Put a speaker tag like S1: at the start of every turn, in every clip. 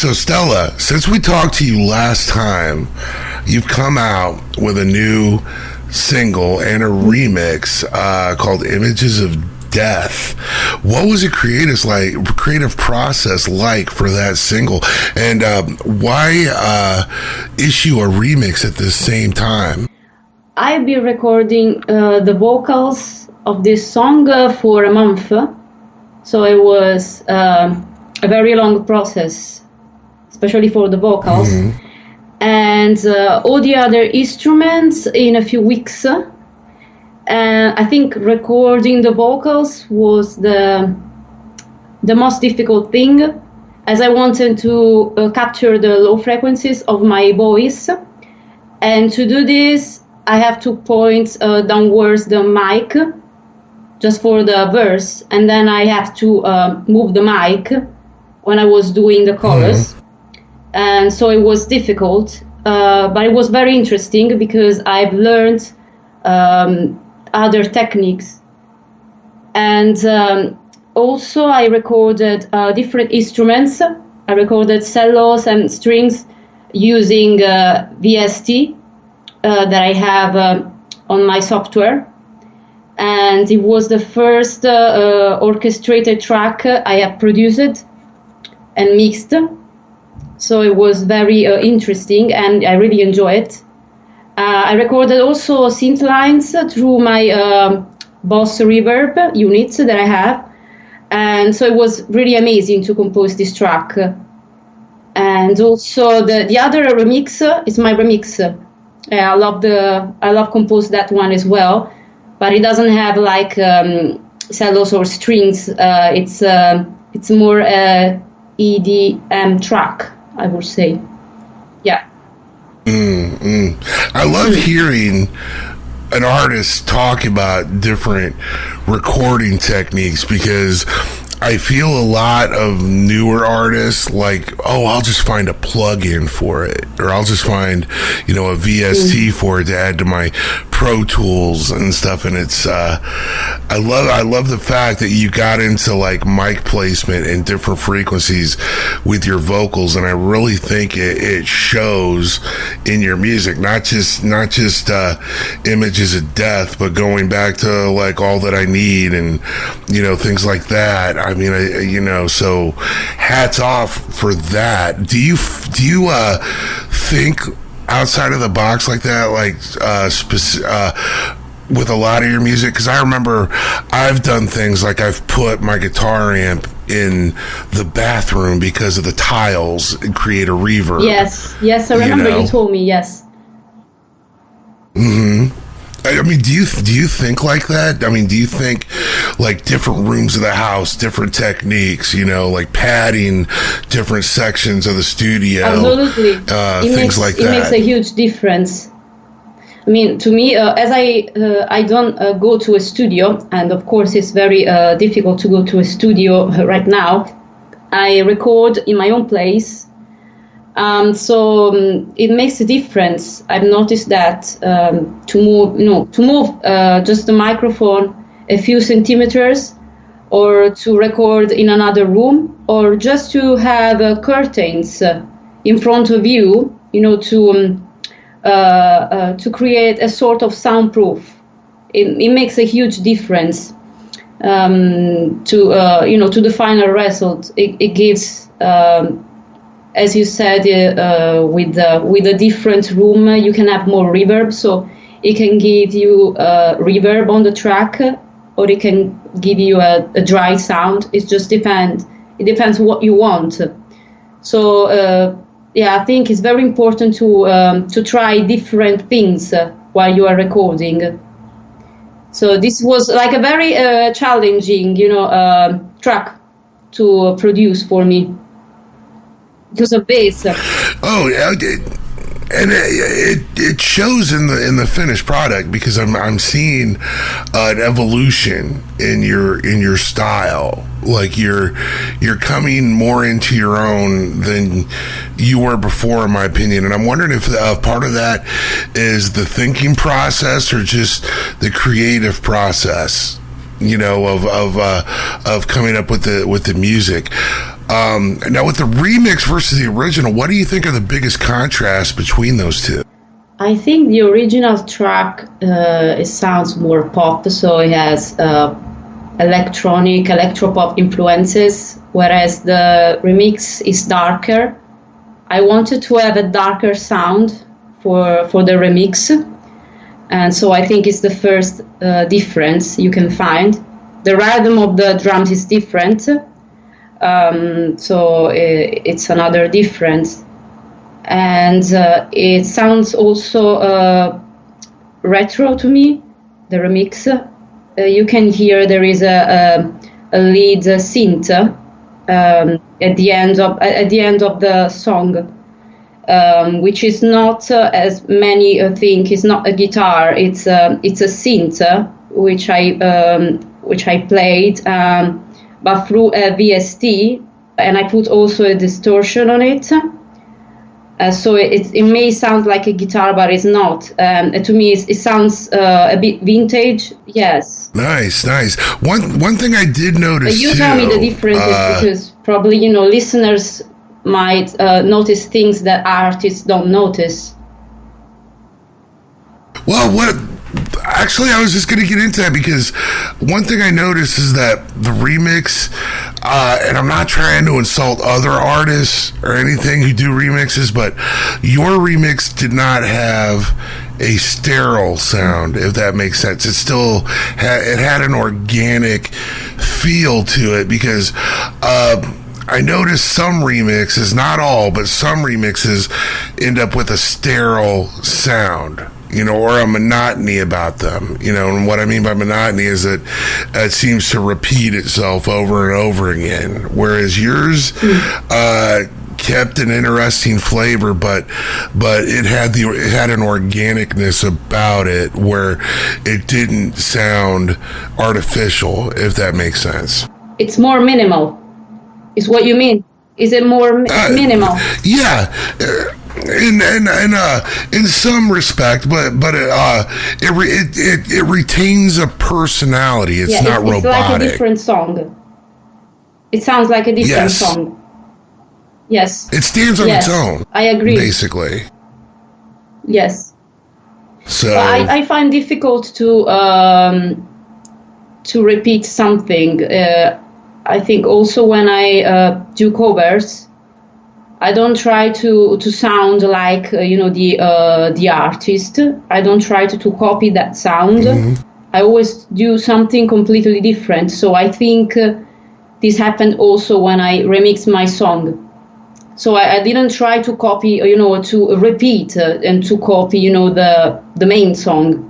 S1: So Stella, since we talked to you last time, you've come out with a new single and a remix called "Images of Death." What was the creative process like for that single, and why issue a remix at the same time?
S2: I've been recording the vocals of this song for a month, so it was a very long process, especially for the vocals, and all the other instruments in a few weeks. I think recording the vocals was the most difficult thing, as I wanted to capture the low frequencies of my voice, and to do this I have to point downwards the mic just for the verse, and then I have to move the mic when I was doing the chorus. And so it was difficult, but it was very interesting because I've learned other techniques. And also I recorded different instruments. I recorded cellos and strings using VST that I have on my software. And it was the first orchestrated track I have produced and mixed. So it was very interesting, and I really enjoy it. I recorded also synth lines through my Boss Reverb units that I have. And so it was really amazing to compose this track. And also the other remix is my remix. I love compose that one as well, but it doesn't have like cellos or strings. It's more EDM track, I would say. Yeah.
S1: I love hearing an artist talk about different recording techniques, because I feel a lot of newer artists like, oh, I'll just find a plug-in for it, or I'll just find, a VST for it to add to my Pro Tools and stuff. And it's, I love the fact that you got into like mic placement and different frequencies with your vocals, and I really think it shows in your music, not just Images of Death, but going back to like All That I Need and things like that. I mean, so hats off for that. Do you think outside of the box like that, like with a lot of your music? Because I remember I've done things like I've put my guitar amp in the bathroom because of the tiles and create a reverb.
S2: Yes, I remember you told me. Yes.
S1: I mean, do you think like that? I mean, do you think like different rooms of the house, different techniques, like padding different sections of the studio?
S2: Absolutely.
S1: Things like that.
S2: It makes a huge difference. I mean, to me, as I don't go to a studio, and of course it's very difficult to go to a studio right now. I record in my own place. So it makes a difference. I've noticed that to move just the microphone a few centimeters, or to record in another room, or just to have curtains in front of you, to create a sort of soundproof. It makes a huge difference to the final result. It gives. As you said, with a different room, you can have more reverb. So it can give you reverb on the track, or it can give you a dry sound. It just depends. It depends what you want. So I think it's very important to try different things while you are recording. So this was like a very challenging, track to produce for me. Because of bass.
S1: Oh yeah, and it shows in the finished product, because I'm seeing an evolution in your style. Like you're coming more into your own than you were before, in my opinion. And I'm wondering if part of that is the thinking process or just the creative process, of coming up with the music. Now, with the remix versus the original, what do you think are the biggest contrasts between those two?
S2: I think the original track it sounds more pop, so it has electronic, electropop influences, whereas the remix is darker. I wanted to have a darker sound for the remix, and so I think it's the first difference you can find. The rhythm of the drums is different, so it's another difference. And it sounds also retro to me, the remix. You can hear there is a lead synth at the end of the song, which is not as many think is not a guitar. It's a synth which I played, but through a VST, and I put also a distortion on it. So it may sound like a guitar, but it's not. To me, it sounds a bit vintage. Yes.
S1: Nice. One thing I did notice.
S2: You
S1: too,
S2: tell me the differences because probably listeners might notice things that artists don't notice.
S1: Well, actually, I was just going to get into that because one thing I noticed is that the remix, and I'm not trying to insult other artists or anything who do remixes, but your remix did not have a sterile sound, if that makes sense. It still had an organic feel to it because I noticed some remixes, not all, but some remixes end up with a sterile sound. Or a monotony about them, and what I mean by monotony is that it seems to repeat itself over and over again, whereas yours kept an interesting flavor, but it had an organicness about it where it didn't sound artificial, if that makes sense.
S2: It's more minimal, is what you mean? Is it more minimal?
S1: Yeah. In some respect, but it retains a personality. It's not robotic. It's
S2: like a different song. It sounds like a different song. Yes.
S1: It stands on its own.
S2: I agree.
S1: Basically.
S2: Yes.
S1: So
S2: I find difficult to repeat something. I think also when I do covers, I don't try to sound like the artist. I don't try to copy that sound. Mm-hmm. I always do something completely different. So I think this happened also when I remixed my song. So I didn't try to copy, to repeat and to copy, the main song.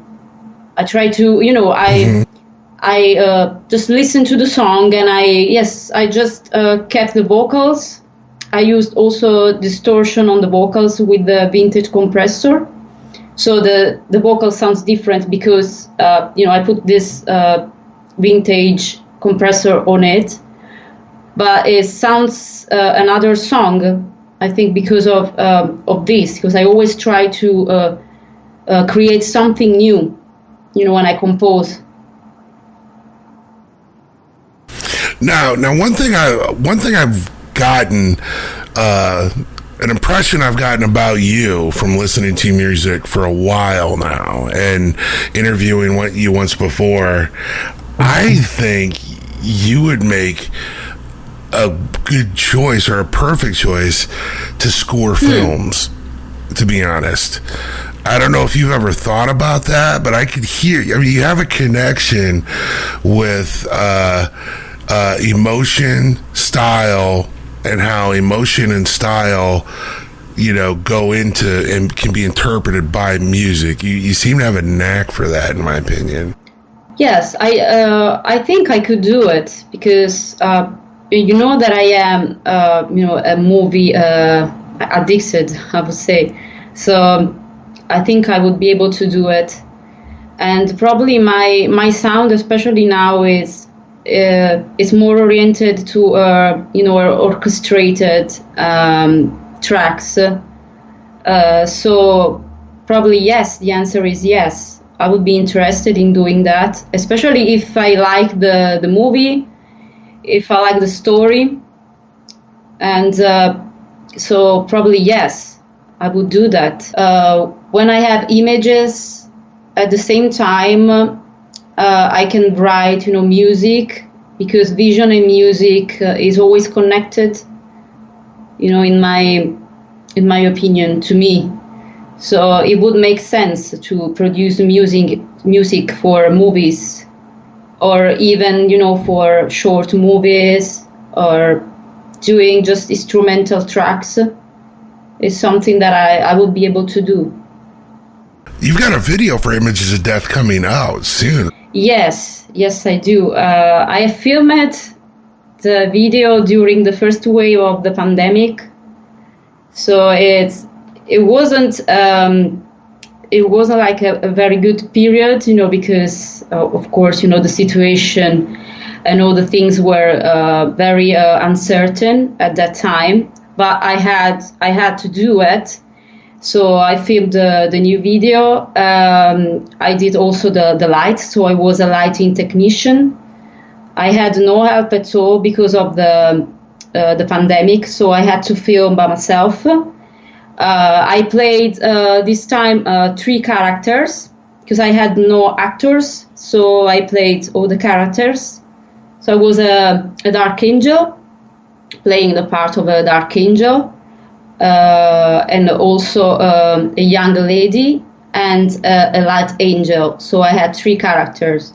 S2: I try to, I just listened to the song and I just kept the vocals. I used also distortion on the vocals with the vintage compressor. So the vocal sounds different because, I put this vintage compressor on it. But it sounds another song, I think, because of this. Because I always try to create something new, when I compose.
S1: Now, one thing I've gotten, an impression I've gotten about you from listening to music for a while now and interviewing you once before, I think you would make a good choice or a perfect choice to score films, to be honest. I don't know if you've ever thought about that, but I could hear, you have a connection with emotion, style, and how emotion and style, go into and can be interpreted by music. You seem to have a knack for that, in my opinion.
S2: Yes, I think I could do it because that I am a movie addicted, I would say. So I think I would be able to do it, and probably my sound, especially now, is more oriented to orchestrated tracks. So probably yes. The answer is yes. I would be interested in doing that, especially if I like the movie, if I like the story. And so probably yes, I would do that. When I have images at the same time, I can write, music, because vision and music is always connected, in my opinion, to me. So it would make sense to produce music for movies, or even, for short movies, or doing just instrumental tracks. Is something that I would be able to do.
S1: You've got a video for Images of Death coming out soon.
S2: Yes, I do. I filmed the video during the first wave of the pandemic, so it wasn't like a very good period, because of course, the situation and all the things were very uncertain at that time. But I had to do it. So I filmed the new video. I did also the lights, so I was a lighting technician. I had no help at all because of the pandemic, so I had to film by myself. I played this time 3 characters because I had no actors, so I played all the characters. So I was a dark angel, playing the part of a dark angel. And also a young lady and a light angel. So I had 3 characters.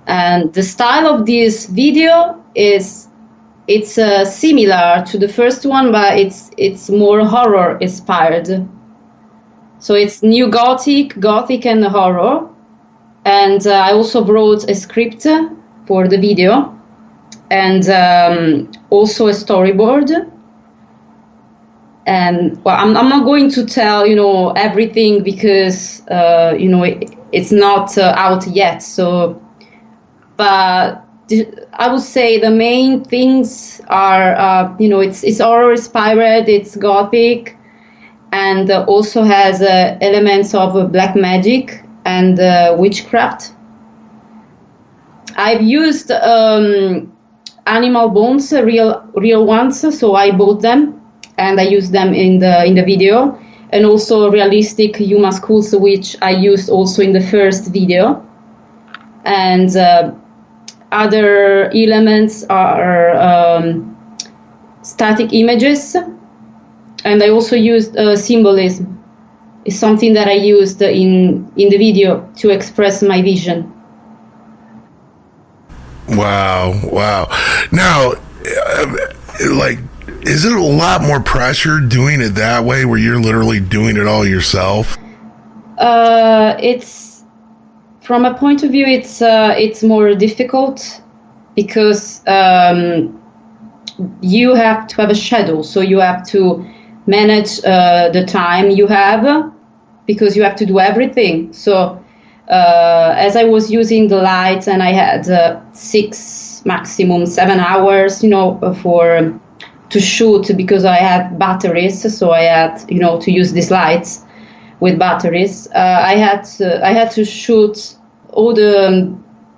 S2: And the style of this video it's similar to the first one, but it's more horror inspired. So it's new gothic and horror. And I also brought a script for the video, and also a storyboard. And I'm not going to tell everything because it's not out yet. So, but I would say the main things are it's horror inspired, it's gothic, and also has elements of black magic and witchcraft. I've used animal bones, real ones, so I bought them. And I used them in the video, and also realistic human skulls, which I used also in the first video. And other elements are static images, and I also used symbolism. It's something that I used in the video to express my vision.
S1: Wow. Now, is it a lot more pressure doing it that way, where you're literally doing it all yourself?
S2: It's, from a point of view, it's more difficult because you have to have a schedule, so you have to manage the time you have, because you have to do everything. So as I was using the lights, and I had 6, maximum 7 hours, to shoot, because I had batteries, so I had to use these lights with batteries. I had to shoot all the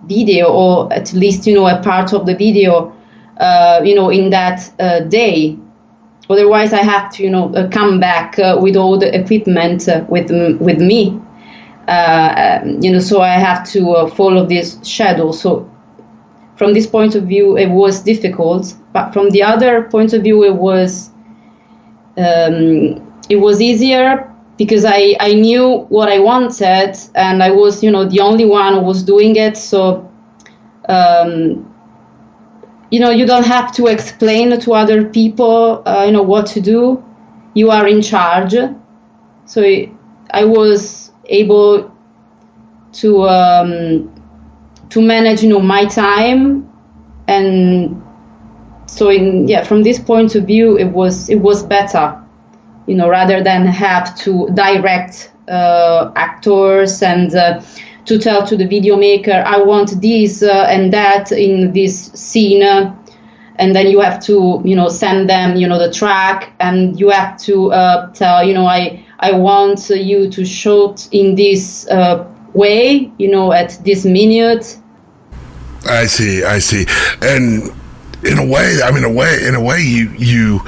S2: video, or at least a part of the video in that day. Otherwise I have to come back with all the equipment with me. So I have to follow this schedule. So from this point of view, it was difficult, but from the other point of view, it was easier, because I knew what I wanted, and I was, the only one who was doing it. So, you don't have to explain to other people, what to do. You are in charge. So I was able to manage, my time, and so from this point of view, it was better, rather than have to direct actors and to tell to the video maker, I want this and that in this scene, and then you have to send them the track, and you have to tell I want you to shoot in this way, at this minute.
S1: I see. And in a way, you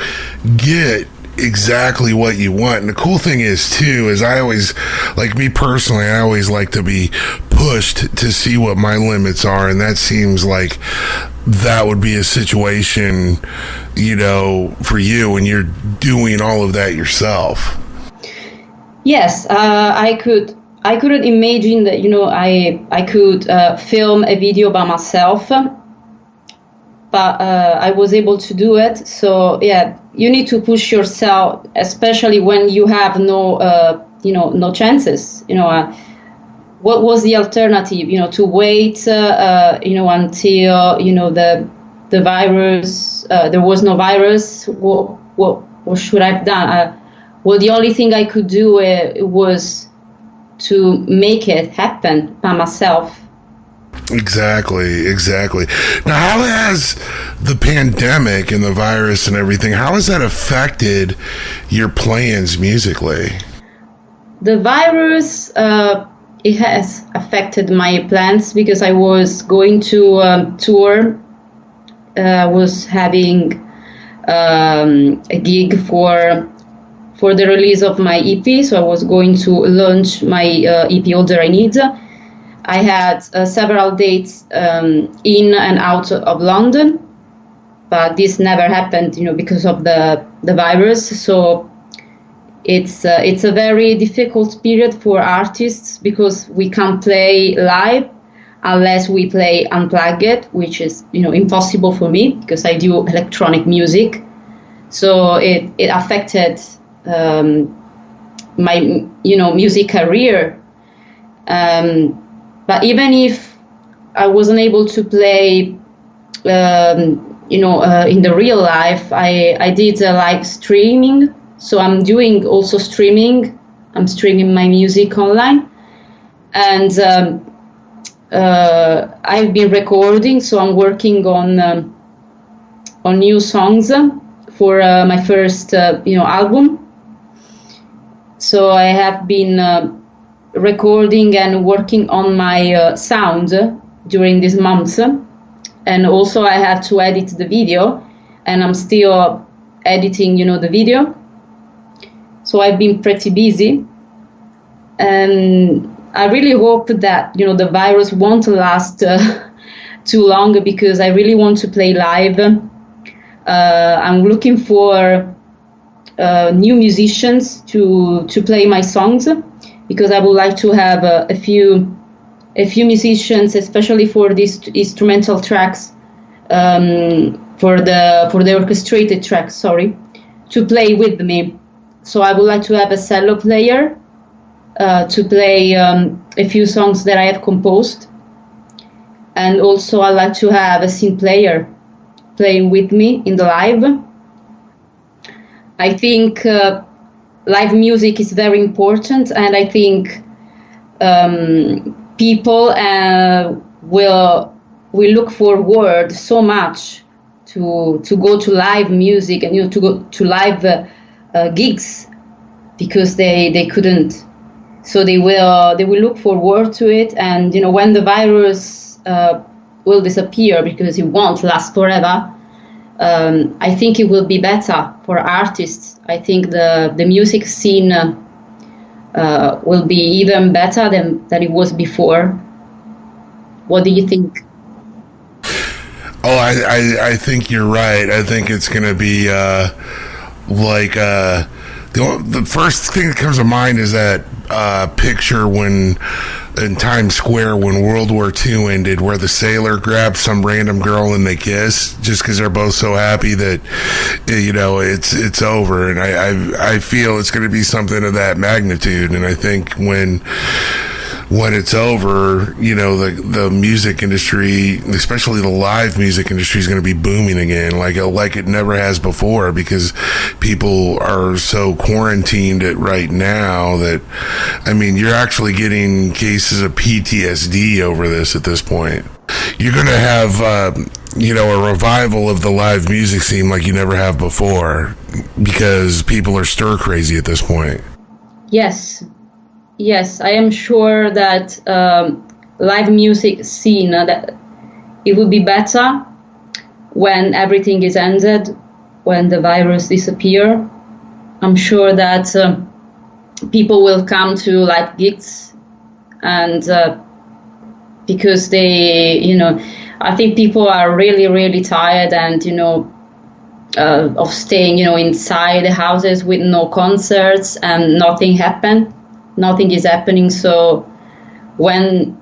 S1: get exactly what you want. And the cool thing is too, is I always, like me personally, I always like to be pushed to see what my limits are. And that seems like that would be a situation, for you when you're doing all of that yourself.
S2: Yes, I couldn't imagine that, I could film a video by myself, but I was able to do it. So yeah, you need to push yourself, especially when you have no chances. What was the alternative? To wait, until the virus. There was no virus. What should I have done? Well, the only thing I could do was to make it happen by myself.
S1: Exactly. Now, how has the pandemic and the virus and everything, how has that affected your plans musically?
S2: The virus, it has affected my plans because I was going to tour. Was having a gig for the release of my EP, so I was going to launch my EP All That I Need. I had several dates in and out of London, but this never happened, because of the virus. So it's a very difficult period for artists because we can't play live unless we play unplugged, which is impossible for me because I do electronic music. So it affected my music career. But even if I wasn't able to play, in the real life, I did live streaming. So I'm doing also streaming. I'm streaming my music online, and I've been recording. So I'm working on new songs for my first album. So I have been recording and working on my sound during these months, and also I had to edit the video, and I'm still editing the video. So I've been pretty busy, and I really hope that the virus won't last too long, because I really want to play live. I'm looking for new musicians to play my songs, because I would like to have a few musicians, especially for these instrumental tracks, for the orchestrated tracks, to play with me. So I would like to have a cello player to play a few songs that I have composed, and also I like to have a synth player playing with me in the live. I think live music is very important, and I think people will look forward so much to go to live music and to go to live gigs, because they couldn't. So they will look forward to it, and when the virus will disappear, because it won't last forever. I think it will be better for artists. I think the music scene will be even better than it was before. What do you think?
S1: Oh, I think you're right. I think it's going to be the first thing that comes to mind is that picture in Times Square when World War II ended, where the sailor grabs some random girl and they kiss just because they're both so happy that it's over. And I feel it's going to be something of that magnitude. And I think when it's over, the music industry, especially the live music industry, is going to be booming again, like it never has before, because people are so quarantined right now that, you're actually getting cases of PTSD over this at this point. You're going to have, a revival of the live music scene like you never have before, because people are stir crazy at this point.
S2: Yes, I am sure that live music scene, that it would be better when everything is ended, when the virus disappear, I'm sure that people will come to live gigs, and because they, I think people are really, really tired, and of staying, inside the houses with no concerts and nothing is happening. So when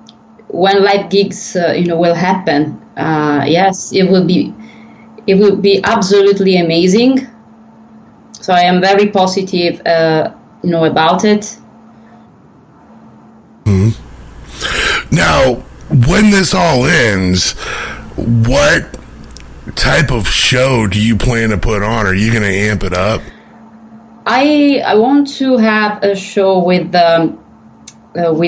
S2: live gigs, will happen, yes, it will be absolutely amazing. So I am very positive, about it.
S1: Now, when this all ends, what type of show do you plan to put on? Are you going to amp it up?
S2: I want to have a show with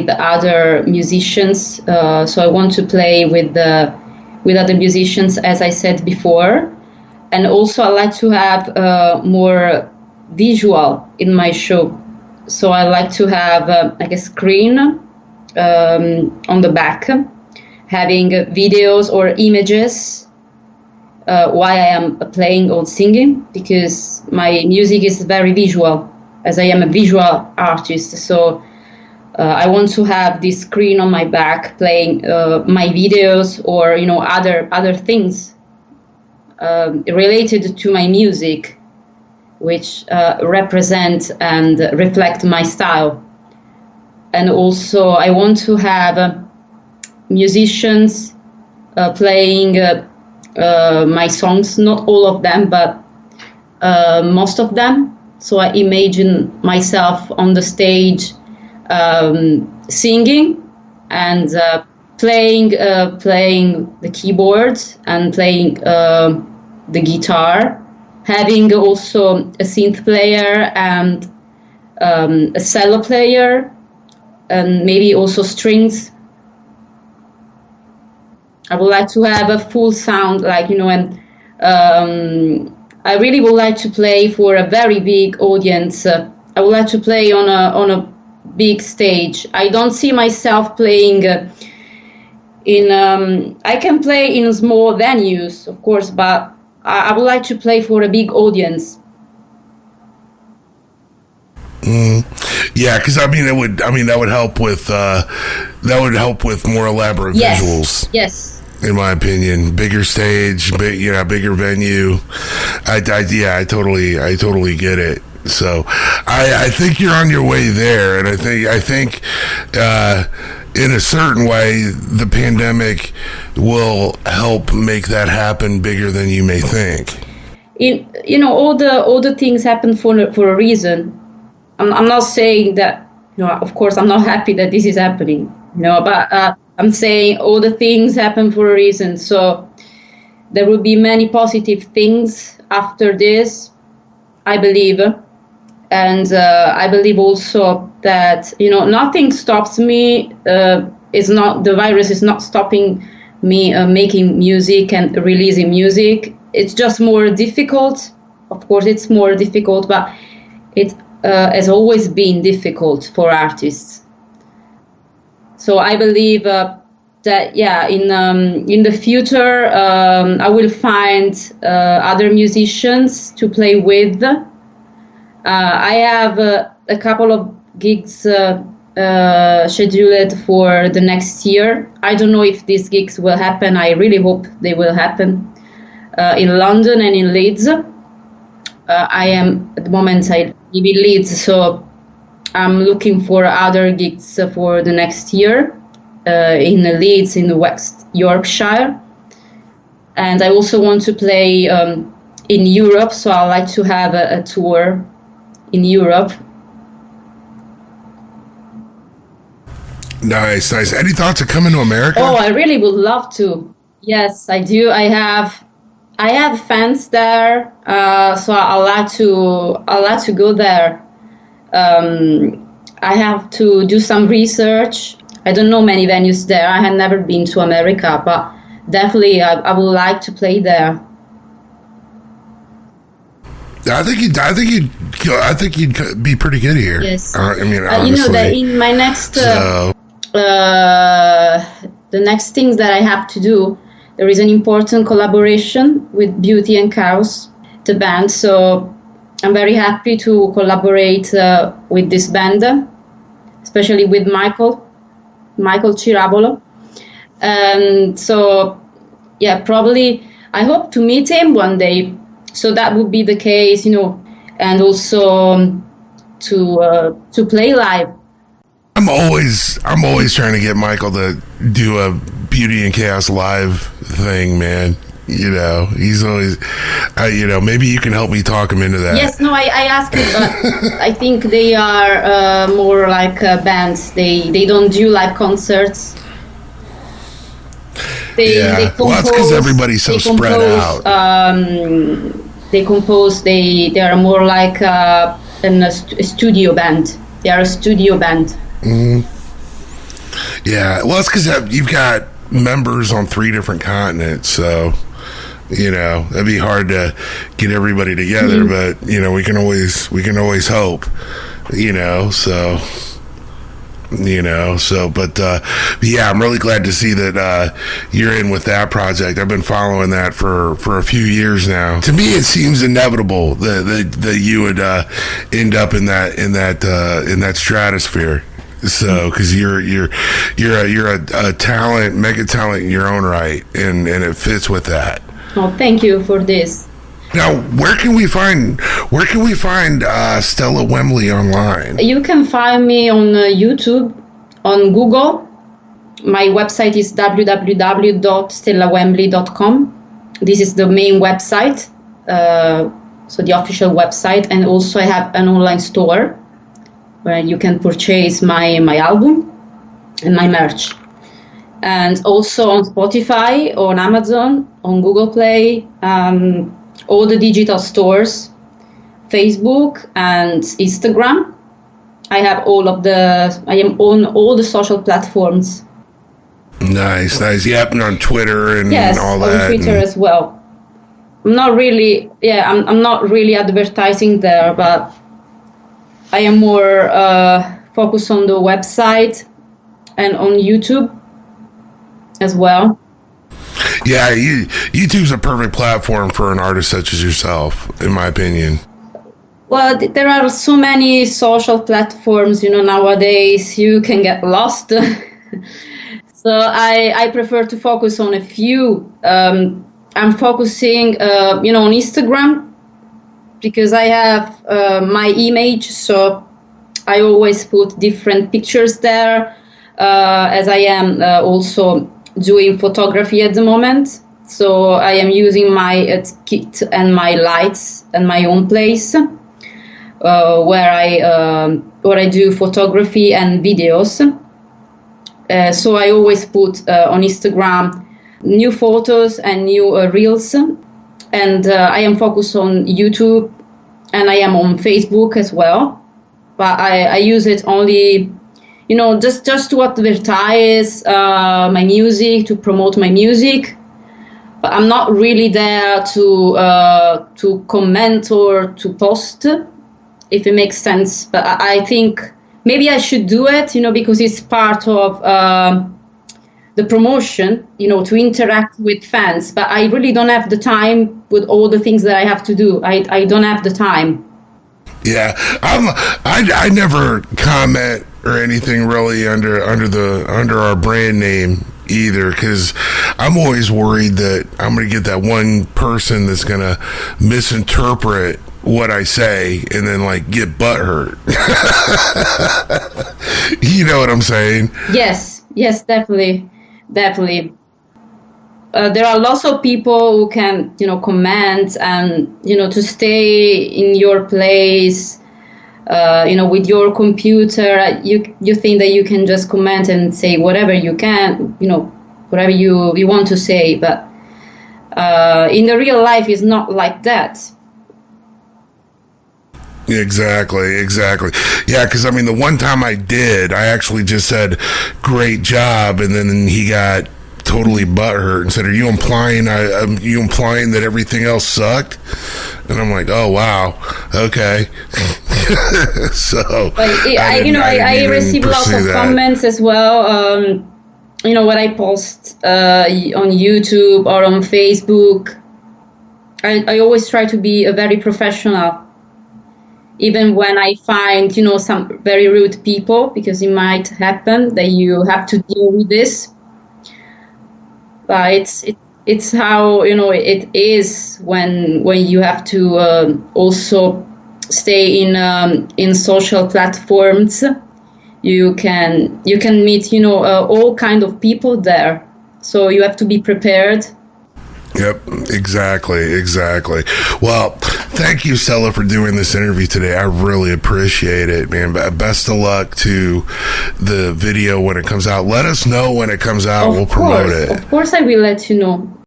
S2: other musicians. So I want to play with other musicians, as I said before, and also I like to have more visual in my show. So I like to have like a screen on the back, having videos or images while I am playing or singing, because my music is very visual, as I am a visual artist. So I want to have this screen on my back playing my videos, or other things related to my music, which represent and reflect my style. And also I want to have musicians playing my songs, not all of them, but most of them. So I imagine myself on the stage singing and playing the keyboards and playing the guitar, having also a synth player and a cello player, and maybe also strings. I would like to have a full sound, and I really would like to play for a very big audience. I would like to play on a big stage. I don't see myself playing I can play in small venues, of course, but I would like to play for a big audience.
S1: Yeah, because that would help with more elaborate visuals.
S2: Yes.
S1: In my opinion, bigger stage, bigger venue. I totally get it. So I think you're on your way there, and I think in a certain way the pandemic will help make that happen bigger than you may think.
S2: All the things happen for a reason. I'm not saying that, of course I'm not happy that this is happening, but I'm saying all the things happen for a reason. So there will be many positive things after this, I believe. And I believe also that, nothing stops me. The virus is not stopping me making music and releasing music. It's just more difficult. Of course, it's more difficult, but it has always been difficult for artists. So I believe that, in the future, I will find other musicians to play with. I have a couple of gigs scheduled for the next year. I don't know if these gigs will happen. I really hope they will happen in London and in Leeds. I am, at the moment, I live in Leeds, so I'm looking for other gigs for the next year in Leeds, in West Yorkshire. And I also want to play in Europe, so I like to have a tour in Europe.
S1: Nice. Any thoughts of coming to America?
S2: Oh, I really would love to. Yes, I do. I have fans there, so I like to go there. I have to do some research. I don't know many venues there. I have never been to America, but definitely I would like to play there.
S1: I think you'd be pretty good here.
S2: Yes.
S1: Honestly.
S2: That in my next the next things that I have to do. there is an important collaboration with Beauty and Chaos, the band. So I'm very happy to collaborate with this band, especially with Michael Cirabolo. And so, yeah, probably I hope to meet him one day. So that would be the case, and also to play live.
S1: I'm always trying to get Michael to do a Beauty and Chaos live thing, man. He's always, maybe you can help me talk him into that.
S2: Yes, no, I asked him, but I think they are more like bands. They don't do like concerts. They compose,
S1: well, that's because everybody's so spread out.
S2: They are more like a studio band. They are a studio band.
S1: Mm-hmm. Yeah, well, it's because you've got members on 3 different continents, so that'd be hard to get everybody together. Mm-hmm. But we can always hope. But yeah, I'm really glad to see that you're in with that project. I've been following that for a few years now. To me, it seems inevitable that you would end up in that stratosphere. So, because you're a talent, mega talent in your own right, and it fits with that.
S2: Oh, thank you for this.
S1: Now, where can we find Stella Wembley online?
S2: You can find me on YouTube, on Google. My website is www.stellawembley.com. This is the main website, so the official website, and also I have an online store where you can purchase my album and my merch. And also on Spotify, on Amazon, on Google Play, all the digital stores, Facebook and Instagram. I am on all the social platforms.
S1: Nice. Yep, and on Twitter and all that.
S2: Yes, on Twitter as well. I'm not really advertising there, but I am more focused on the website and on YouTube as well.
S1: Yeah, YouTube's a perfect platform for an artist such as yourself, in my opinion.
S2: Well, there are so many social platforms, nowadays you can get lost. So I prefer to focus on a few. I'm focusing, on Instagram, because I have my image, so I always put different pictures there, as I am also doing photography at the moment. So I am using my kit and my lights and my own place where I do photography and videos. So I always put on Instagram new photos and new reels. And I am focused on YouTube, and I am on Facebook as well. But I use it only, just to advertise my music, to promote my music. But I'm not really there to comment or to post, if it makes sense. But I think maybe I should do it, because it's part of the promotion, to interact with fans. But I really don't have the time with all the things that I have to do. I don't have the time.
S1: Yeah, I never comment or anything really under our brand name either, because I'm always worried that I'm going to get that one person that's going to misinterpret what I say and then get butthurt. You know what I'm saying? Yes,
S2: definitely. There are lots of people who can, comment and, to stay in your place, with your computer. You think that you can just comment and say whatever you can, whatever you want to say. But in the real life, it's not like that.
S1: Exactly. Yeah, because the one time I actually just said, "Great job," and then he got totally butthurt and said, "Are you implying that everything else sucked?" And I'm like, "Oh wow, okay." So
S2: I receive lots of comments as well. when I post on YouTube or on Facebook, I always try to be a very professional, even when I find, some very rude people, because it might happen that you have to deal with this. But it's how, it is when you have to also stay in social platforms. You can meet, all kind of people there. So you have to be prepared.
S1: Yep, exactly. Well, thank you, Stella, for doing this interview today. I really appreciate it, man. Best of luck to the video when it comes out. Let us know when it comes out. We'll promote it.
S2: Of course, I will let you know.